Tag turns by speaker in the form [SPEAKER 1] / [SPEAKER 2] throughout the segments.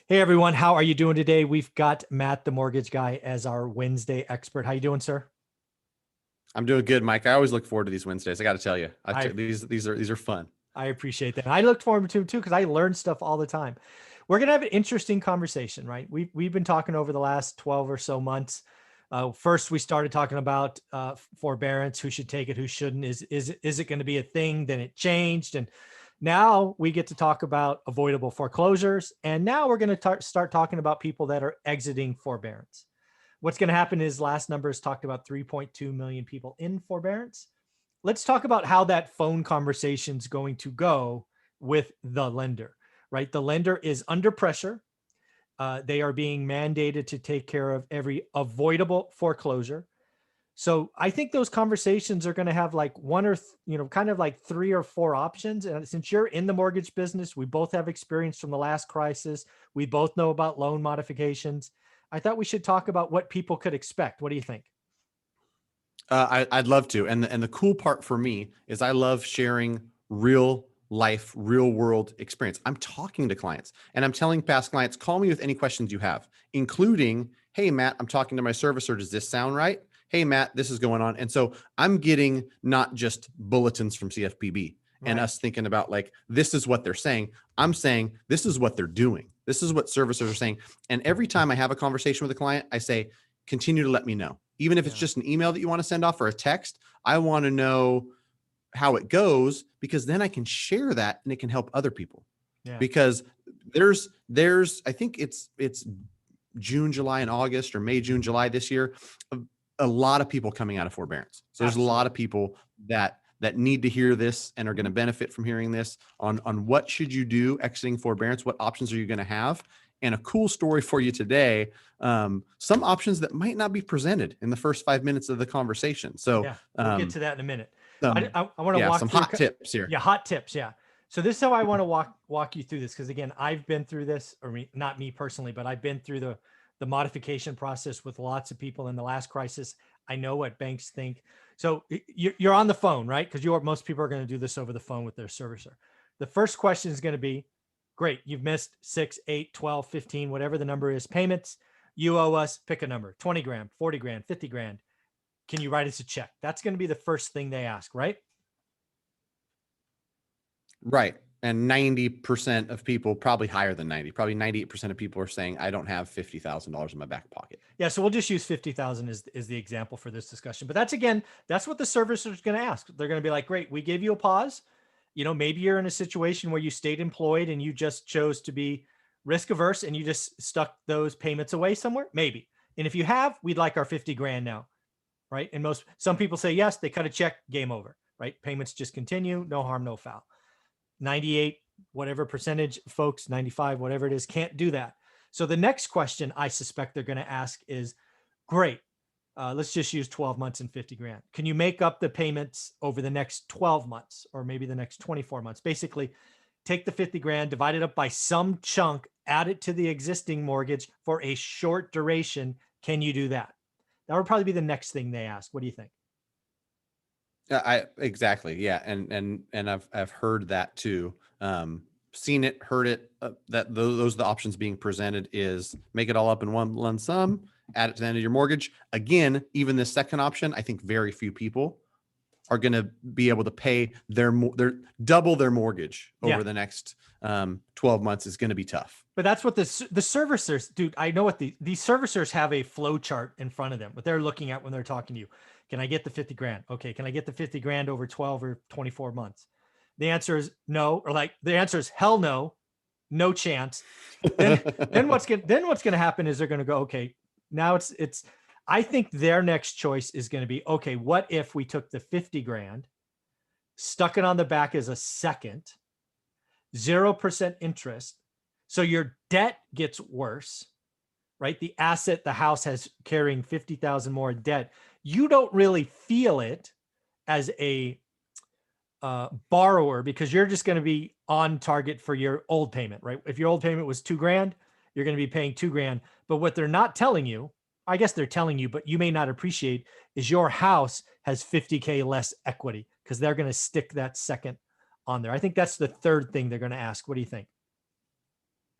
[SPEAKER 1] Hey everyone, how are you doing today? We've got Matt, the mortgage guy, as our Wednesday expert. How you doing, sir?
[SPEAKER 2] I'm doing good, Mike. I always look forward to these Wednesdays. I got to tell you,
[SPEAKER 1] I
[SPEAKER 2] these are fun.
[SPEAKER 1] I appreciate that. I looked forward to them too because I learn stuff all the time. We're gonna have an interesting conversation, right? We've been talking over the last 12 or so months. First, we started talking about forbearance, who should take it, who shouldn't. Is it going to be a thing? Then it changed, and now we get to talk about avoidable foreclosures. And now we're going to start talking about people that are exiting forbearance. What's going to happen is last numbers talked about 3.2 million people in forbearance. Let's talk about how that phone conversation is going to go with the lender, right? The lender is under pressure. They are being mandated to take care of every avoidable foreclosure. So I think those conversations are going to have like one or, kind of like three or four options. And since you're in the mortgage business, we both have experience from the last crisis. We both know about loan modifications. I thought we should talk about what people could expect. What do you think?
[SPEAKER 2] I'd love to, and the cool part for me is I love sharing real life, real world experience. I'm talking to clients, and I'm telling past clients, call me with any questions you have, including, hey Matt, I'm talking to my servicer. Does this sound right? Hey Matt, this is going on, and so I'm getting not just bulletins from CFPB and
[SPEAKER 1] Right.
[SPEAKER 2] us thinking about like this is what they're saying. I'm saying this is what they're doing. This is what servicers are saying, and every time I have a conversation with a client, I say, continue to let me know. Even if it's
[SPEAKER 1] Yeah.
[SPEAKER 2] just an email that you want to send off or a text, I want to know how it goes because then I can share that and it can help other people.
[SPEAKER 1] Yeah.
[SPEAKER 2] Because there's I think it's June, July, and August or May, June, July this year, a lot of people coming out of forbearance. So there's a lot
[SPEAKER 1] Absolutely.
[SPEAKER 2] of people that need to hear this and are going to benefit from hearing this on what should you do exiting forbearance, what options are you going to have, and a cool story for you today. Some options that might not be presented in the first 5 minutes of the conversation. So
[SPEAKER 1] Yeah. We'll get to that in a minute. I want to
[SPEAKER 2] yeah,
[SPEAKER 1] walk
[SPEAKER 2] some
[SPEAKER 1] through.
[SPEAKER 2] hot tips here.
[SPEAKER 1] Yeah. Hot tips. Yeah. So this is how I want to walk you through this. Cause again, I've been through this, or not me personally, but I've been through the modification process with lots of people in the last crisis. I know what banks think. So you're on the phone, right? Because most people are going to do this over the phone with their servicer. The first question is going to be, great, you've missed 6, 8, 12, 15, whatever the number is, payments. You owe us, pick a number, 20 grand, 40 grand, 50 grand. Can you write us a check? That's going to be the first thing they ask, right?
[SPEAKER 2] Right. And 90% of people, probably higher than 90, probably 98% of people are saying, I don't have $50,000 in my back pocket.
[SPEAKER 1] Yeah, so we'll just use 50,000 is the example for this discussion. But that's what the servicer is going to ask. They're going to be like, "Great, we gave you a pause. Maybe you're in a situation where you stayed employed and you just chose to be risk averse and you just stuck those payments away somewhere. Maybe. And if you have, we'd like our 50 grand now." Right? And some people say yes, they cut a check, game over, right? Payments just continue, no harm, no foul. 98, whatever percentage, folks, 95, whatever it is, can't do that. So the next question I suspect they're going to ask is, great, let's just use 12 months and 50 grand. Can you make up the payments over the next 12 months or maybe the next 24 months? Basically, take the 50 grand, divide it up by some chunk, add it to the existing mortgage for a short duration. Can you do that? That would probably be the next thing they ask. What do you think?
[SPEAKER 2] I exactly. Yeah. And I've heard that too. Seen it, heard it, that those are the options being presented is make it all up in one lump sum, add it to the end of your mortgage. Again, even this second option, I think very few people are going to be able to pay their double their mortgage
[SPEAKER 1] Yeah.
[SPEAKER 2] over the next 12 months is going to be tough.
[SPEAKER 1] But that's what the servicers, dude. I know what these servicers have a flow chart in front of them, what they're looking at when they're talking to you. Can I get the 50 grand? Okay. Can I get the 50 grand over 12 or 24 months? The answer is no, or like the answer is hell no, no chance. Then what's gonna happen is they're gonna go, okay, now it's I think their next choice is gonna be, okay, what if we took the 50 grand, stuck it on the back as a second, 0% interest. So your debt gets worse, right? The asset, the house has carrying 50,000 more debt. You don't really feel it as a borrower because you're just going to be on target for your old payment, right? If your old payment was 2 grand, you're going to be paying 2 grand. But what they're not telling you, I guess they're telling you, but you may not appreciate, is your house has 50K less equity because they're going to stick that second on there. I think that's the third thing they're going to ask. What do you think?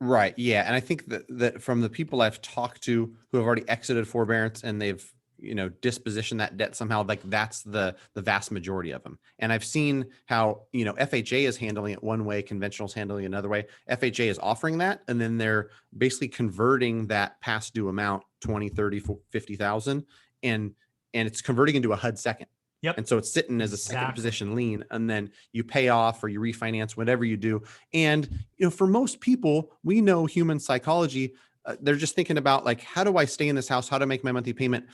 [SPEAKER 2] Right. Yeah. And I think that from the people I've talked to who have already exited forbearance and they've, dispositioned that debt somehow, like that's the vast majority of them. And I've seen how, FHA is handling it one way, conventional is handling it another way. FHA is offering that, and then they're basically converting that past due amount, 20, 30, 50,000, and it's converting into a HUD second.
[SPEAKER 1] Yep.
[SPEAKER 2] And so it's sitting as a second
[SPEAKER 1] Exactly.
[SPEAKER 2] position lien, and then you pay off or you refinance, whatever you do. And, for most people, we know human psychology. They're just thinking about like, how do I stay in this house? How do I make my monthly payment?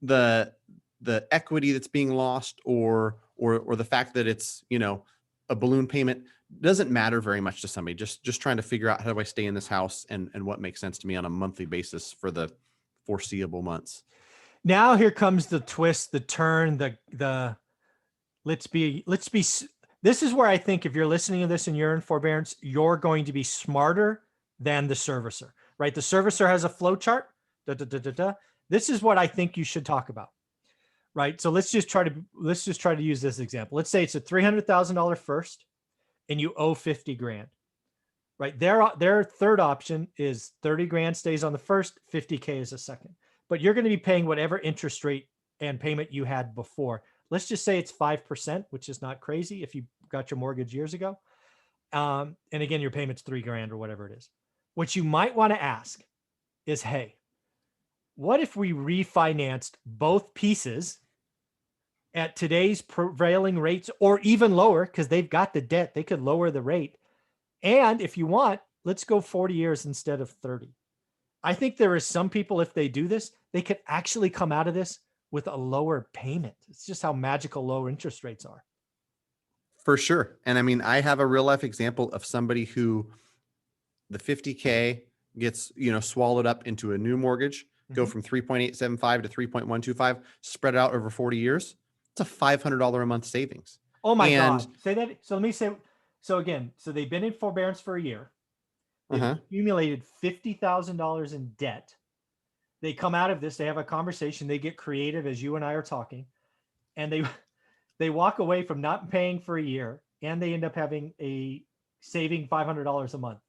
[SPEAKER 2] The equity that's being lost or the fact that it's, a balloon payment doesn't matter very much to somebody. Just trying to figure out how do I stay in this house and what makes sense to me on a monthly basis for the foreseeable months.
[SPEAKER 1] Now here comes the twist, the turn, the let's be, this is where I think if you're listening to this and you're in forbearance, you're going to be smarter than the servicer, right? The servicer has a flow chart. This is what I think you should talk about, right? So let's just try to use this example. Let's say it's a $300,000 first and you owe 50 grand, right? Their third option is 30 grand stays on the first, 50K is a second, but you're going to be paying whatever interest rate and payment you had before. Let's just say it's 5%, which is not crazy if you got your mortgage years ago. And again, your payment's 3 grand or whatever it is. What you might want to ask is, hey, what if we refinanced both pieces at today's prevailing rates or even lower, because they've got the debt, they could lower the rate. And if you want, let's go 40 years instead of 30. I think there is some people, if they do this, they could actually come out of this with a lower payment. It's just how magical low interest rates are.
[SPEAKER 2] For sure. And I mean, I have a real life example of somebody who the 50K gets, swallowed up into a new mortgage, go from 3.875 to 3.125, spread out over 40 years. It's a $500 a month savings.
[SPEAKER 1] Oh my God. Say that. So let me say, so again, so they've been in forbearance for a year. They've accumulated $50,000 in debt. They come out of this, they have a conversation, they get creative as you and I are talking, and they walk away from not paying for a year, and they end up having saving $500 a month.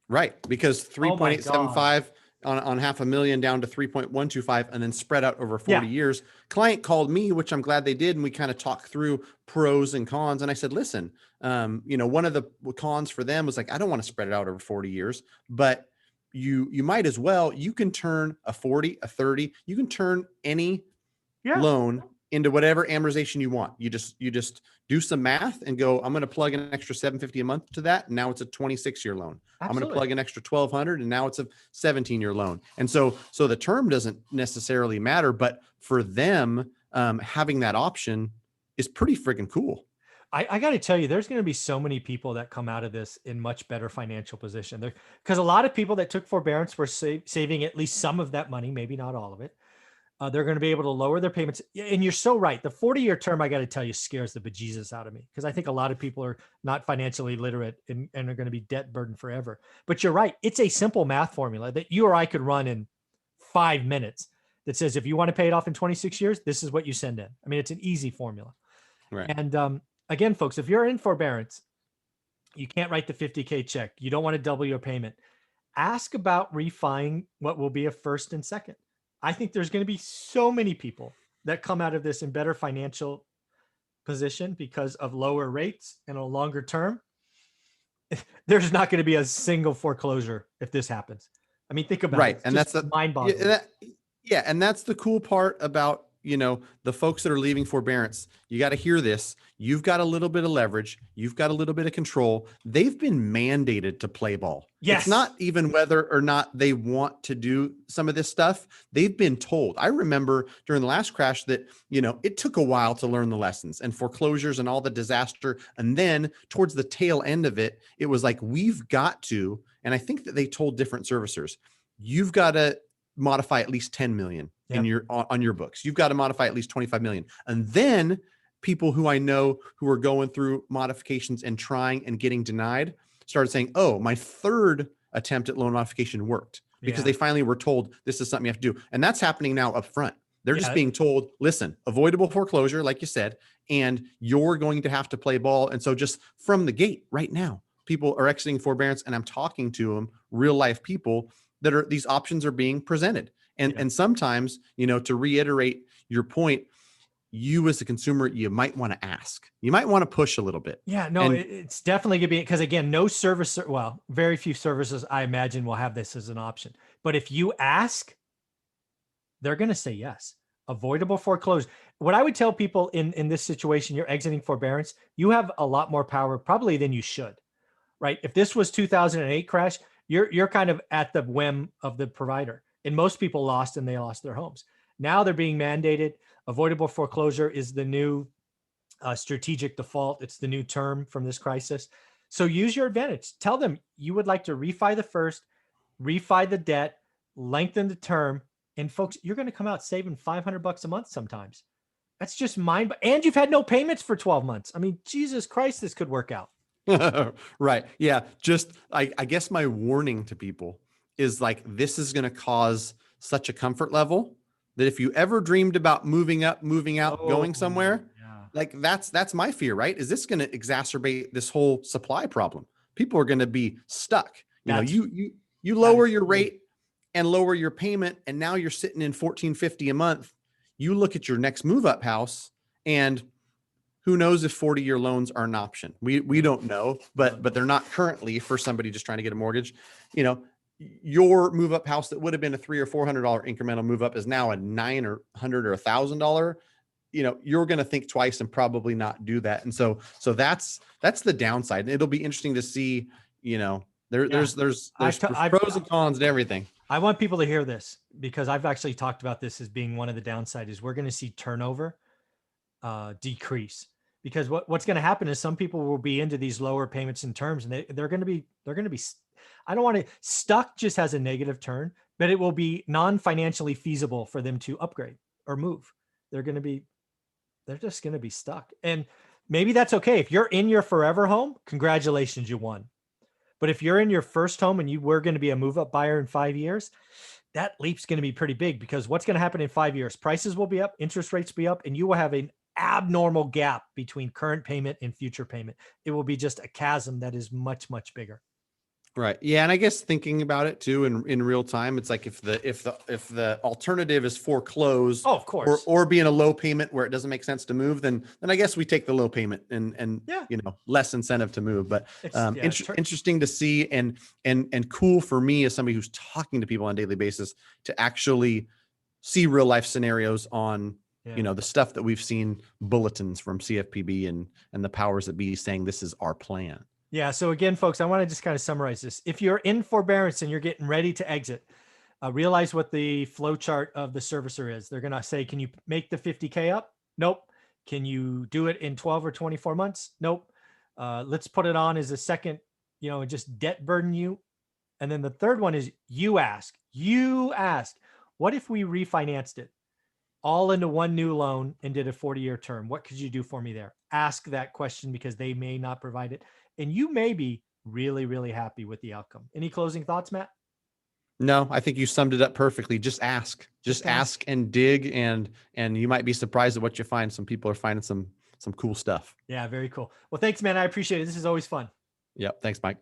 [SPEAKER 2] Right. Because 3.875 on $500,000 down to 3.125 and then spread out over 40 years. Client called me, which I'm glad they did. And we kind of talked through pros and cons. And I said, listen, one of the cons for them was like, I don't want to spread it out over 40 years, but you might as well, you can turn a 40, a 30, you can turn any loan into whatever amortization you want. You just do some math and go, I'm going to plug an extra $750 a month to that. And now it's a 26-year loan. Absolutely. I'm going to plug an extra $1,200 and now it's a 17-year loan. And so the term doesn't necessarily matter, but for them, having that option is pretty freaking cool.
[SPEAKER 1] I got to tell you, there's going to be so many people that come out of this in much better financial position there, because a lot of people that took forbearance were saving at least some of that money, maybe not all of it. They're going to be able to lower their payments. And you're so right. The 40-year term, I got to tell you, scares the bejesus out of me, because I think a lot of people are not financially literate and are going to be debt burdened forever. But you're right. It's a simple math formula that you or I could run in 5 minutes that says, if you want to pay it off in 26 years, this is what you send in. I mean, it's an easy formula.
[SPEAKER 2] Right.
[SPEAKER 1] And again, folks, if you're in forbearance, you can't write the 50K check. You don't want to double your payment. Ask about refining what will be a first and second. I think there's going to be so many people that come out of this in better financial position because of lower rates and a longer term. There's not going to be a single foreclosure if this happens. I mean, think about it. It's
[SPEAKER 2] and that's the
[SPEAKER 1] mind-boggling.
[SPEAKER 2] And that's the cool part about, the folks that are leaving forbearance. You got to hear this. You've got a little bit of leverage. You've got a little bit of control. They've been mandated to play ball.
[SPEAKER 1] Yes.
[SPEAKER 2] It's not even whether or not they want to do some of this stuff. They've been told. I remember during the last crash that, it took a while to learn the lessons and foreclosures and all the disaster. And then towards the tail end of it, it was like, we've got to, and I think that they told different servicers, you've got to modify at least 10 million in on your books. You've got to modify at least 25 million. And then people who I know who are going through modifications and trying and getting denied started saying, oh, my third attempt at loan modification worked, because they finally were told this is something you have to do. And that's happening now up front. They're just being told, listen, avoidable foreclosure, like you said, and you're going to have to play ball. And so just from the gate right now, people are exiting forbearance, and I'm talking to them, real life people that are, these options are being presented. And sometimes, to reiterate your point, you as a consumer, you might want to ask, you might want to push a little bit.
[SPEAKER 1] Yeah, no,
[SPEAKER 2] And
[SPEAKER 1] it's definitely gonna be, because again, no service, well, very few services I imagine will have this as an option. But if you ask, they're gonna say yes. Avoidable foreclosure. What I would tell people in this situation, you're exiting forbearance, you have a lot more power probably than you should, right? If this was 2008 crash, you're kind of at the whim of the provider. And most people lost, and they lost their homes. Now they're being mandated. Avoidable foreclosure is the new strategic default. It's the new term from this crisis. So use your advantage. Tell them you would like to refi the first, refi the debt, lengthen the term. And folks, you're going to come out saving $500 a month sometimes. That's just mind. And you've had no payments for 12 months. I mean, Jesus Christ, this could work out.
[SPEAKER 2] Right. Yeah. Just, I guess my warning to people is like, this is going to cause such a comfort level that if you ever dreamed about moving up, moving out, going somewhere, like that's my fear, right? Is this going to exacerbate this whole supply problem? People are going to be stuck. You lower your rate and lower your payment, and now you're sitting in $1,450 a month. You look at your next move up house, and who knows if 40-year loans are an option? We don't know, but they're not currently for somebody just trying to get a mortgage. Your move up house that would have been a $300 or $400 incremental move up is now a $900 or $1,000. You're going to think twice and probably not do that. And so that's the downside. And it'll be interesting to see, there's pros and cons to everything.
[SPEAKER 1] I want people to hear this, because I've actually talked about this as being one of the downsides. Is we're going to see turnover decrease, because what's going to happen is some people will be into these lower payments and terms, and they're going to be, I don't want to, stuck just has a negative turn, but it will be non-financially feasible for them to upgrade or move. They're just going to be stuck. And maybe that's okay. If you're in your forever home, congratulations, you won. But if you're in your first home and you were going to be a move up buyer in 5 years, that leap's going to be pretty big, because what's going to happen in 5 years? Prices will be up, interest rates will be up, and you will have an abnormal gap between current payment and future payment. It will be just a chasm that is much, much bigger.
[SPEAKER 2] Right. Yeah. And I guess thinking about it too, in real time, it's like if the alternative is foreclose,
[SPEAKER 1] of course,
[SPEAKER 2] or be in a low payment where it doesn't make sense to move, then I guess we take the low payment and less incentive to move. But interesting to see, and cool for me as somebody who's talking to people on a daily basis to actually see real life scenarios on the stuff that we've seen, bulletins from CFPB and the powers that be saying this is our plan.
[SPEAKER 1] Yeah. So again, folks, I want to just kind of summarize this. If you're in forbearance and you're getting ready to exit, realize what the flow chart of the servicer is. They're going to say, can you make the 50K up? Nope. Can you do it in 12 or 24 months? Nope. Let's put it on as a second, and just debt burden you. And then the third one is you ask, what if we refinanced it all into one new loan and did a 40-year term? What could you do for me there? Ask that question, because they may not provide it. And you may be really, really happy with the outcome. Any closing thoughts, Matt?
[SPEAKER 2] No, I think you summed it up perfectly. Just ask and dig, and you might be surprised at what you find. Some people are finding some cool stuff.
[SPEAKER 1] Yeah, very cool. Well, thanks, man. I appreciate it. This is always fun.
[SPEAKER 2] Yep. Thanks, Mike.